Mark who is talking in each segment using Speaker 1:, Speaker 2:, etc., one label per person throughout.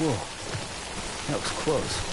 Speaker 1: Whoa. That was close.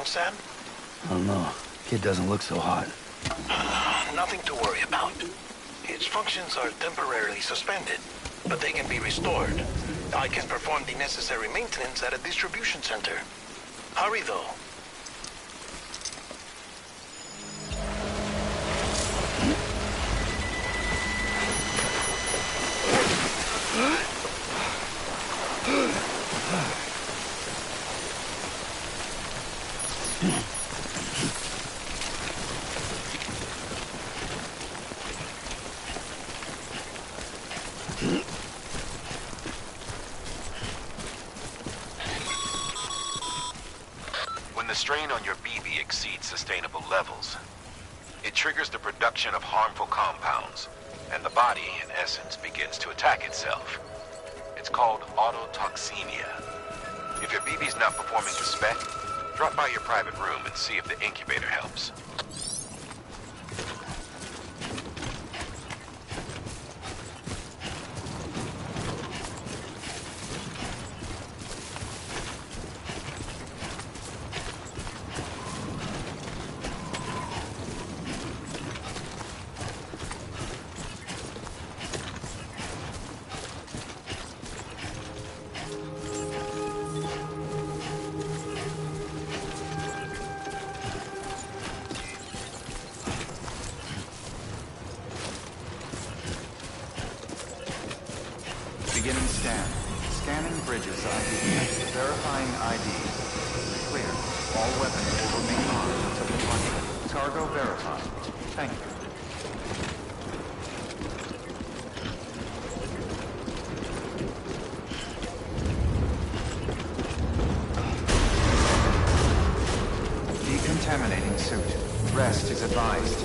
Speaker 2: Sam?
Speaker 1: I don't know. Kid doesn't look so hot.
Speaker 2: Nothing to worry about. Its functions are temporarily suspended, but they can be restored. I can perform the necessary maintenance at a distribution center. Hurry, though.
Speaker 3: When the strain on your BB exceeds sustainable levels, it triggers the production of harmful compounds, and the body, in essence, begins to attack itself. It's called autotoxemia. If your BB's not performing to spec, drop by your private room and see if the incubator helps.
Speaker 4: Strand. Scanning Bridges ID. Verifying ID. Clear. All weapons will remain armed until departure. Cargo verified. Thank you. Decontaminating suit. Rest is advised.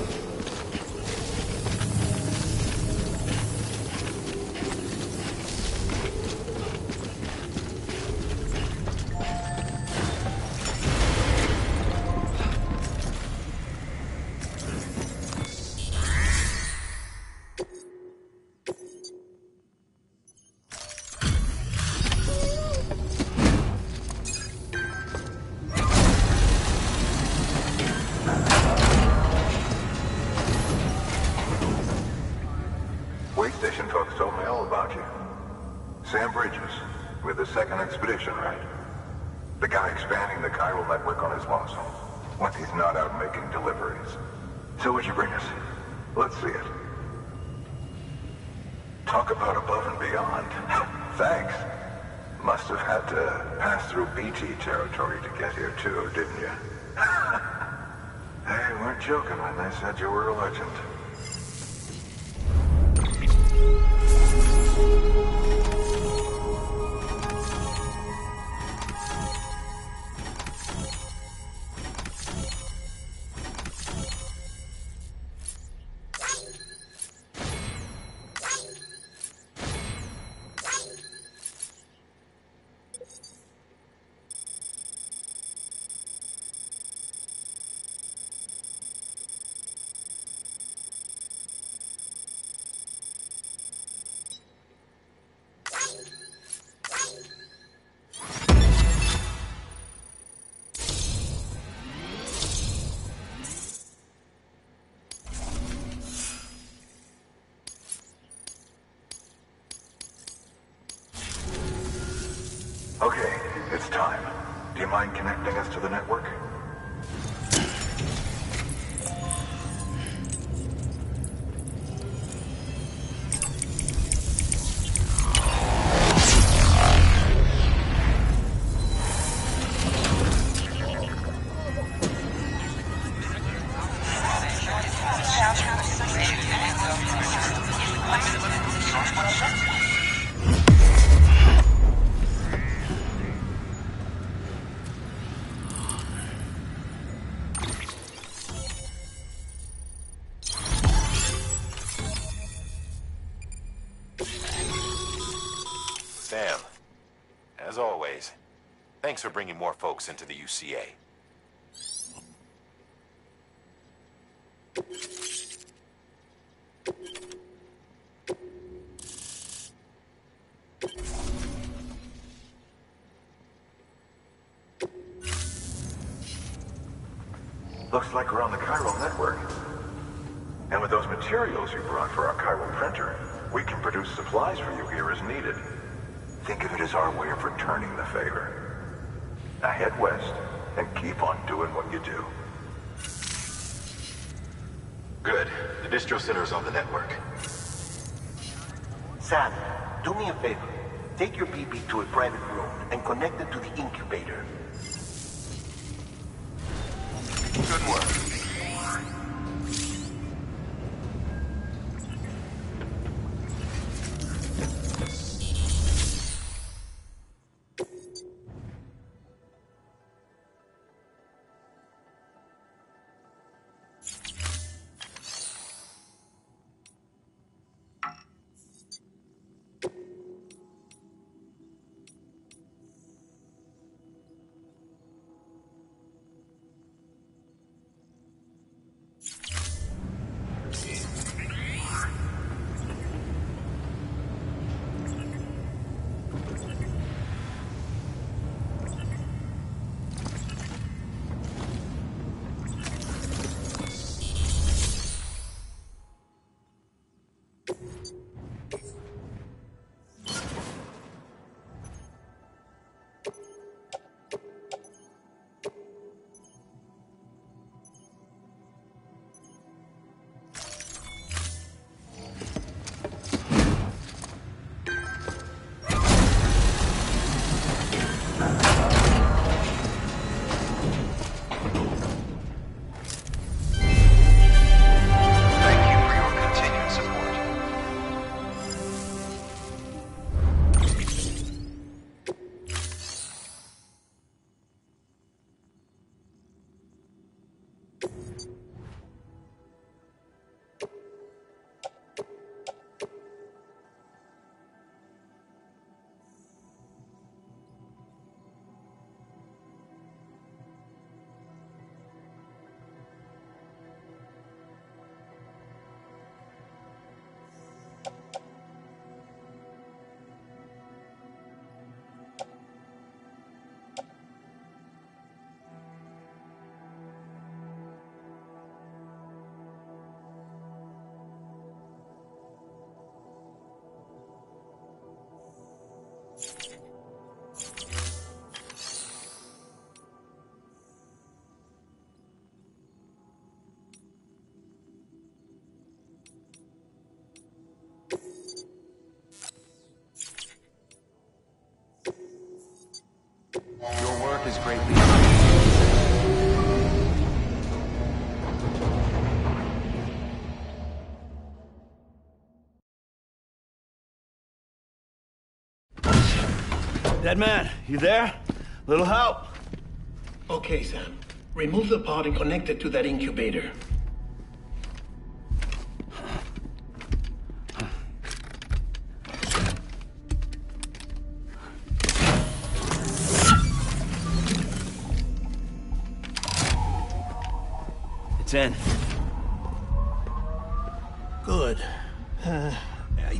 Speaker 5: Way station folks told me all about you. Sam Bridges, with the second expedition, right? The guy expanding the chiral network on his lonesome, when he's not out making deliveries. So what'd you bring us? Let's see it. Talk about above and beyond. Thanks. Must have had to pass through BT territory to get here too, didn't you? They weren't joking when they said you were a legend. Okay, it's time. Do you mind connecting us to the network?
Speaker 3: Sam, as always, thanks for bringing more folks into the UCA.
Speaker 5: Looks like we're on the chiral network. And with those materials you brought for our chiral printer, we can produce supplies for you here as needed. Think of it as our way of returning the favor. Now head west and keep on doing what you do.
Speaker 3: Good. The distro center is on the network.
Speaker 6: Sam, do me a favor. Take your BB to a private room and connect it to the incubator.
Speaker 3: Good work.
Speaker 4: is greatly appreciated.
Speaker 1: Dead man, you there? Little help?
Speaker 6: Okay, Sam. Remove the pod and connect it to that incubator.
Speaker 1: It's in.
Speaker 6: Good. A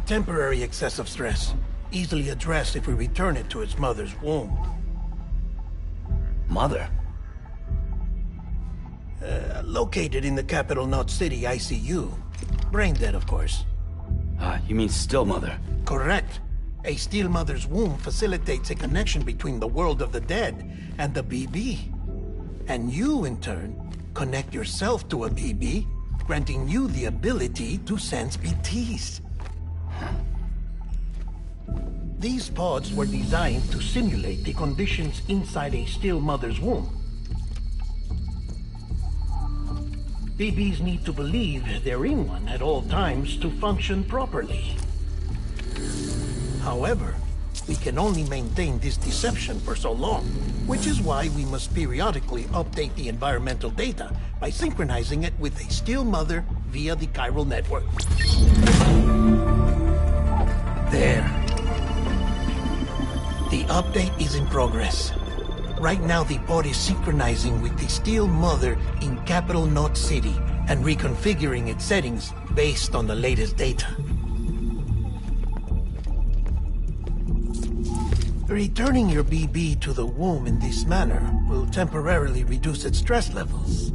Speaker 6: temporary excessive stress. Easily addressed if we return it to its mother's womb.
Speaker 1: Mother?
Speaker 6: Located in the capital Knot City ICU. Brain dead, of course.
Speaker 1: You mean still mother?
Speaker 6: Correct. A still mother's womb facilitates a connection between the world of the dead and the BB. And you, in turn, connect yourself to a BB, granting you the ability to sense BTs. These pods were designed to simulate the conditions inside a still mother's womb. BBs need to believe they're in one at all times to function properly. However, we can only maintain this deception for so long, which is why we must periodically update the environmental data by synchronizing it with a still mother via the chiral network. There. The update is in progress. Right now, the pod is synchronizing with the still mother in capital Knot City and reconfiguring its settings based on the latest data. Returning your BB to the womb in this manner will temporarily reduce its stress levels.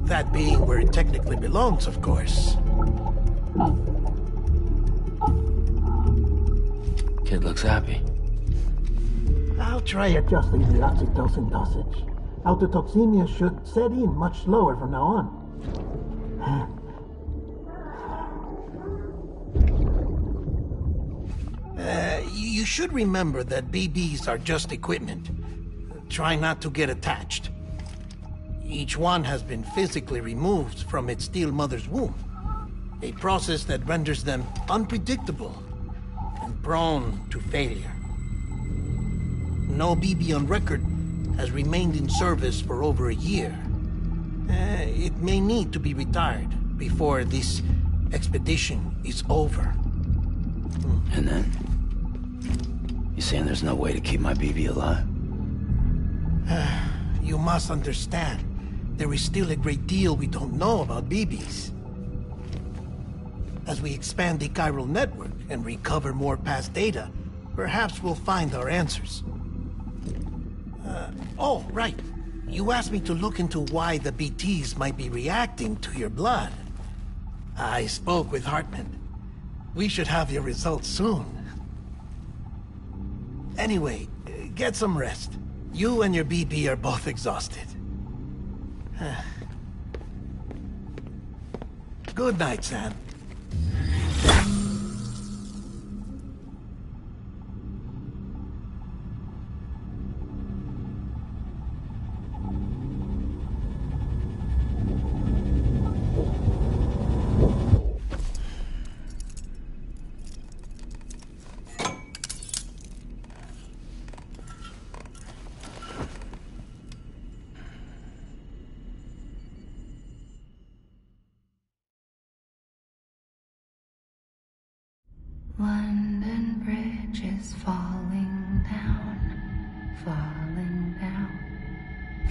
Speaker 6: That being where it technically belongs, of course.
Speaker 1: Kid looks happy.
Speaker 6: I'll try adjusting the oxytocin dosage. Autotoxemia should set in much slower from now on. You should remember that BBs are just equipment. Try not to get attached. Each one has been physically removed from its still mother's womb. A process that renders them unpredictable and prone to failure. No BB on record has remained in service for over a year. It may need to be retired before this expedition is over.
Speaker 1: And then? You saying there's no way to keep my BB alive?
Speaker 6: You must understand, there is still a great deal we don't know about BBs. As we expand the chiral network and recover more past data, perhaps we'll find our answers. Oh, right. You asked me to look into why the BTs might be reacting to your blood. I spoke with Hartman. We should have your results soon. Anyway, get some rest. You and your BB are both exhausted. Good night, Sam.
Speaker 7: London Bridge is falling down, falling down,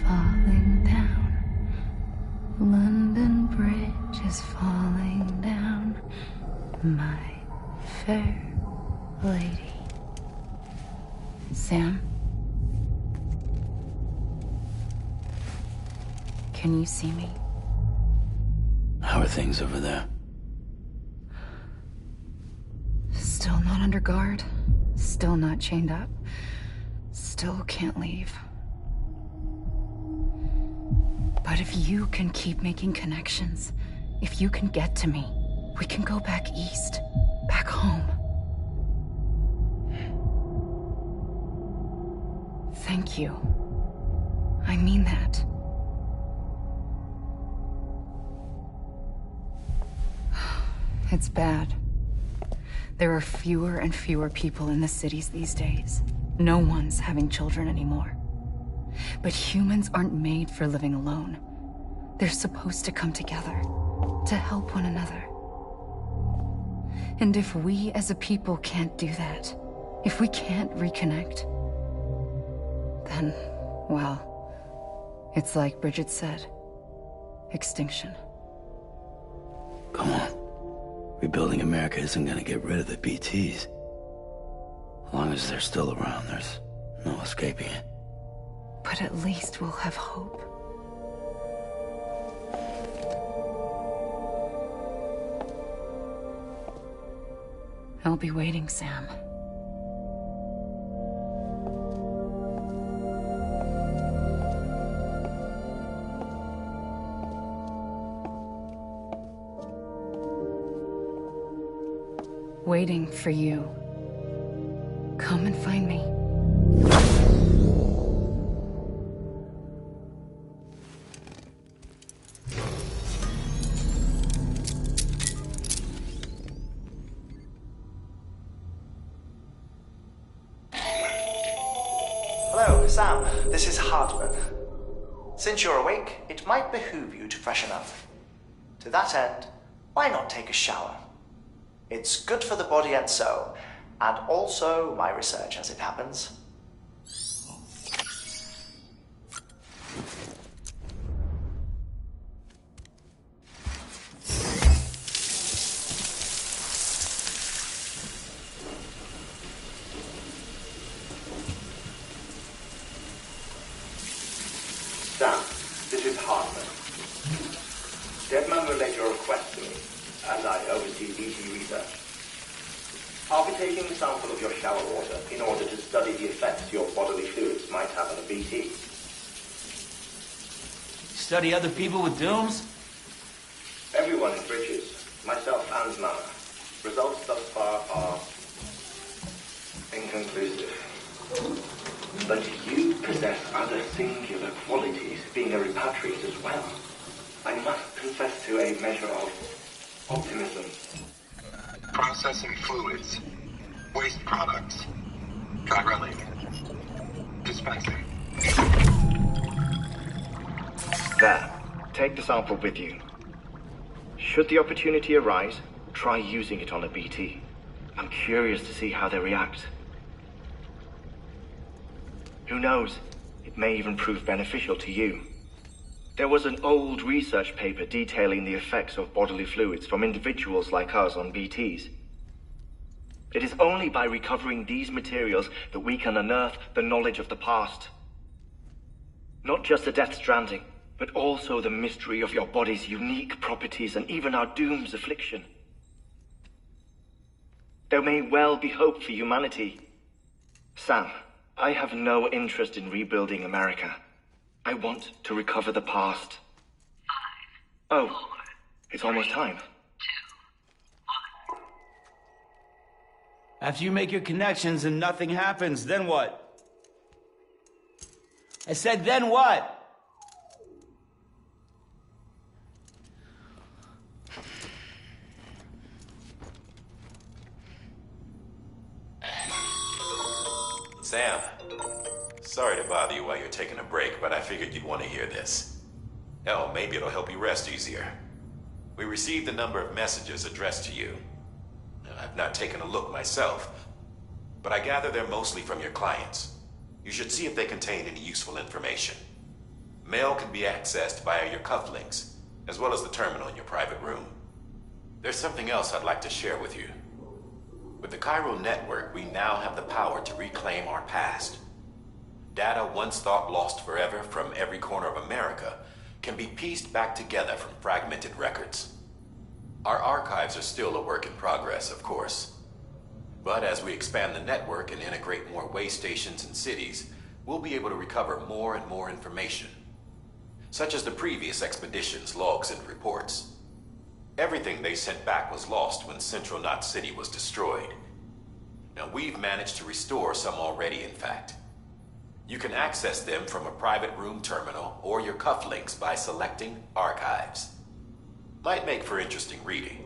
Speaker 7: falling down. London Bridge is falling down, my fair lady. Sam? Can you see me?
Speaker 1: How are things over there?
Speaker 7: Still not under guard. Still not chained up. Still can't leave. But if you can keep making connections, if you can get to me, we can go back east. Back home. Thank you. I mean that. It's bad. There are fewer and fewer people in the cities these days. No one's having children anymore. But humans aren't made for living alone. They're supposed to come together, to help one another. And if we as a people can't do that, if we can't reconnect, then, well, it's like Bridget said, extinction.
Speaker 1: Come on. Rebuilding America isn't gonna get rid of the BTs. As long as they're still around, there's no escaping it.
Speaker 7: But at least we'll have hope. I'll be waiting, Sam. Waiting for you. Come and find me.
Speaker 8: Hello, Sam. This is Hartman. Since you're awake, it might behoove you to freshen up. To that end, why not take a shower? It's good for the body and soul, and also my research as it happens.
Speaker 9: Sam, this is Hartman. Deadman relayed your request to me, as I oversee BT research. I'll be taking a sample of your shower water in order to study the effects your bodily fluids might have on a BT.
Speaker 10: Study other people with dooms?
Speaker 9: Everyone in Bridges, myself and Mama. Results thus far are inconclusive. But you possess other singular qualities, being a repatriate as well. I must confess to a measure of optimism.
Speaker 5: Processing fluids, waste products, drilling, dispensing.
Speaker 9: There, take the sample with you. Should the opportunity arise, try using it on a BT. I'm curious to see how they react. Who knows, it may even prove beneficial to you. There was an old research paper detailing the effects of bodily fluids from individuals like us on BTs. It is only by recovering these materials that we can unearth the knowledge of the past. Not just the Death Stranding, but also the mystery of your body's unique properties and even our doom's affliction. There may well be hope for humanity. Sam, I have no interest in rebuilding America. I want to recover the past. 5, 4, it's almost time. 2, 1.
Speaker 10: After you make your connections and nothing happens, then what? I said, then what?
Speaker 3: Sam, sorry to bother you while you're taking a break, but I figured you'd want to hear this. Hell, maybe it'll help you rest easier. We received a number of messages addressed to you. I've not taken a look myself, but I gather they're mostly from your clients. You should see if they contain any useful information. Mail can be accessed via your cufflinks, as well as the terminal in your private room. There's something else I'd like to share with you. With the Cairo network, we now have the power to reclaim our past. Data once thought lost forever from every corner of America can be pieced back together from fragmented records. Our archives are still a work in progress, of course. But as we expand the network and integrate more way stations and cities, we'll be able to recover more and more information, such as the previous expedition's logs and reports. Everything they sent back was lost when Central Knot City was destroyed. Now, we've managed to restore some already, in fact. You can access them from a private room terminal or your cufflinks by selecting Archives. Might make for interesting reading.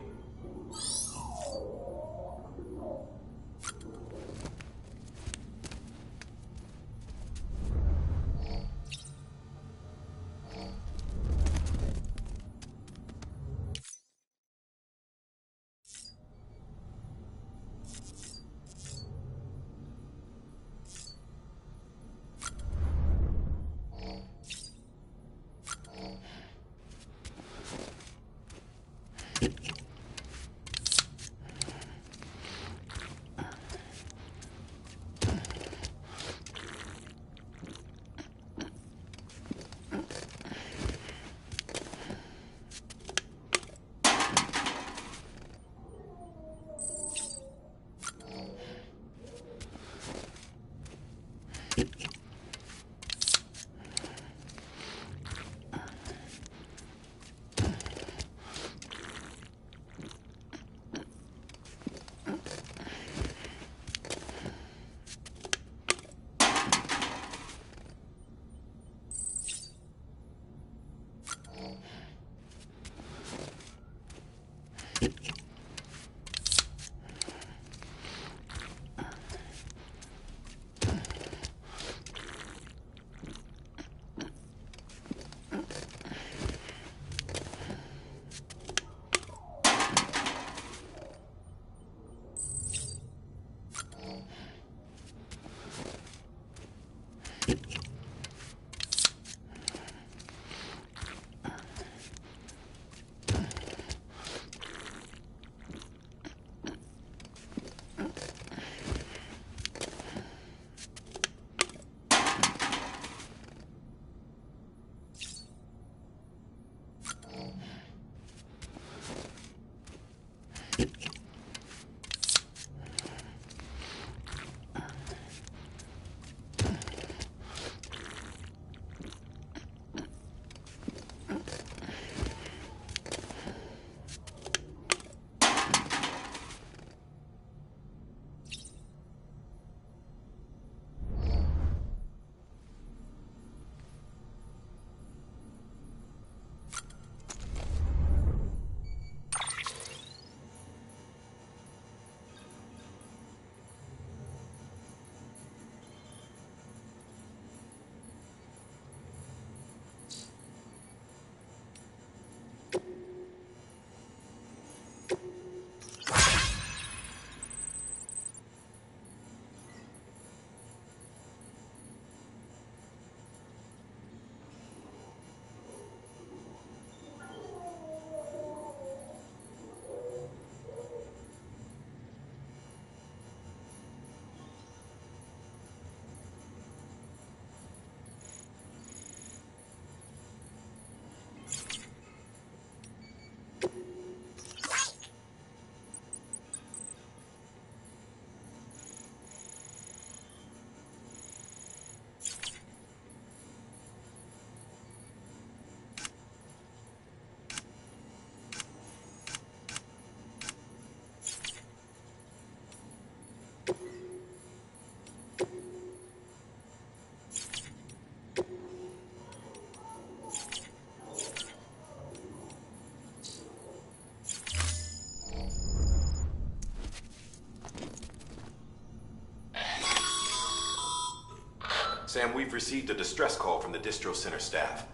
Speaker 3: Sam, we've received a distress call from the distro center staff.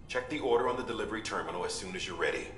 Speaker 3: Check the order on the delivery terminal as soon as you're ready.